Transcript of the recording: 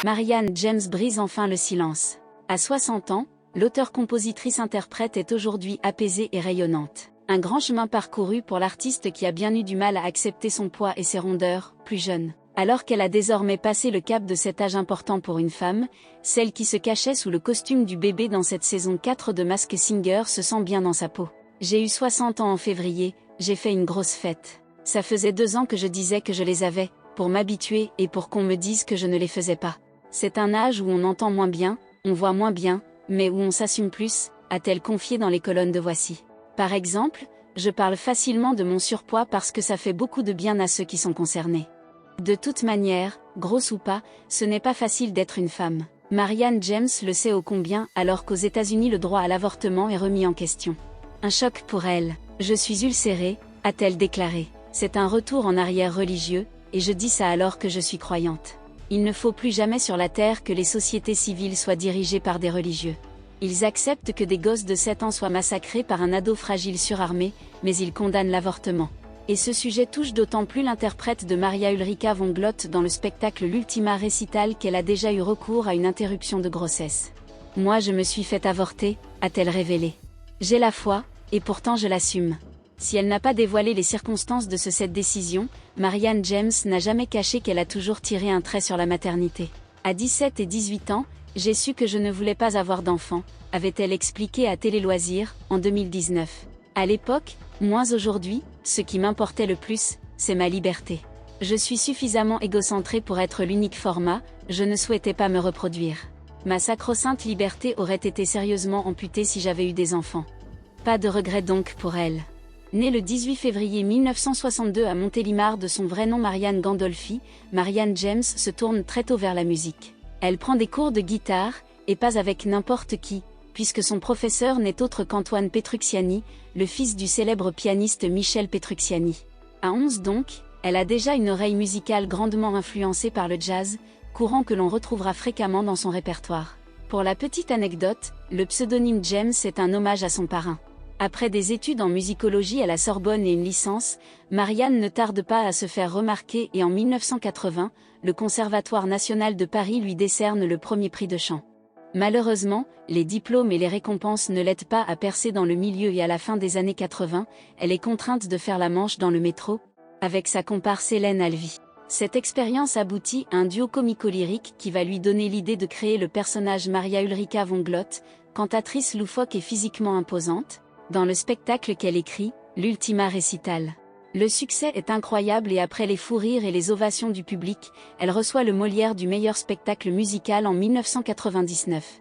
Marianne James brise enfin le silence. À 60 ans, l'auteure-compositrice-interprète est aujourd'hui apaisée et rayonnante. Un grand chemin parcouru pour l'artiste qui a bien eu du mal à accepter son poids et ses rondeurs, plus jeune. Alors qu'elle a désormais passé le cap de cet âge important pour une femme, celle qui se cachait sous le costume du bébé dans cette saison 4 de Masked Singer se sent bien dans sa peau. J'ai eu 60 ans en février, j'ai fait une grosse fête. Ça faisait 2 ans que je disais que je les avais, pour m'habituer et pour qu'on me dise que je ne les faisais pas. C'est un âge où on entend moins bien, on voit moins bien, mais où on s'assume plus, a-t-elle confié dans les colonnes de Voici. Par exemple, je parle facilement de mon surpoids parce que ça fait beaucoup de bien à ceux qui sont concernés. De toute manière, grosse ou pas, ce n'est pas facile d'être une femme. Marianne James le sait ô combien alors qu'aux États-Unis le droit à l'avortement est remis en question. Un choc pour elle. Je suis ulcérée, a-t-elle déclaré. C'est un retour en arrière religieux, et je dis ça alors que je suis croyante. Il ne faut plus jamais sur la terre que les sociétés civiles soient dirigées par des religieux. Ils acceptent que des gosses de 7 ans soient massacrés par un ado fragile surarmé, mais ils condamnent l'avortement. Et ce sujet touche d'autant plus l'interprète de Maria Ulrika von Glott dans le spectacle L'Ultima Recital qu'elle a déjà eu recours à une interruption de grossesse. Moi je me suis fait avorter, a-t-elle révélé. J'ai la foi, et pourtant je l'assume. Si elle n'a pas dévoilé les circonstances de cette décision, Marianne James n'a jamais caché qu'elle a toujours tiré un trait sur la maternité. À 17 et 18 ans, j'ai su que je ne voulais pas avoir d'enfant, avait-elle expliqué à Télé Loisirs, en 2019. À l'époque, moins aujourd'hui, ce qui m'importait le plus, c'est ma liberté. Je suis suffisamment égocentrée pour être l'unique format, je ne souhaitais pas me reproduire. Ma sacro-sainte liberté aurait été sérieusement amputée si j'avais eu des enfants. Pas de regret donc pour elle. Née le 18 février 1962 à Montélimar de son vrai nom Marianne Gandolfi, Marianne James se tourne très tôt vers la musique. Elle prend des cours de guitare, et pas avec n'importe qui, puisque son professeur n'est autre qu'Antoine Petrucciani, le fils du célèbre pianiste Michel Petrucciani. À 11 donc, elle a déjà une oreille musicale grandement influencée par le jazz, courant que l'on retrouvera fréquemment dans son répertoire. Pour la petite anecdote, le pseudonyme James est un hommage à son parrain. Après des études en musicologie à la Sorbonne et une licence, Marianne ne tarde pas à se faire remarquer et en 1980, le Conservatoire national de Paris lui décerne le premier prix de chant. Malheureusement, les diplômes et les récompenses ne l'aident pas à percer dans le milieu et à la fin des années 80, elle est contrainte de faire la manche dans le métro, avec sa comparse Hélène Alvy. Cette expérience aboutit à un duo comico-lyrique qui va lui donner l'idée de créer le personnage Maria Ulrika von Glott, cantatrice loufoque et physiquement imposante, dans le spectacle qu'elle écrit, L'Ultima Recital. Le succès est incroyable et après les fous rires et les ovations du public, elle reçoit le Molière du meilleur spectacle musical en 1999.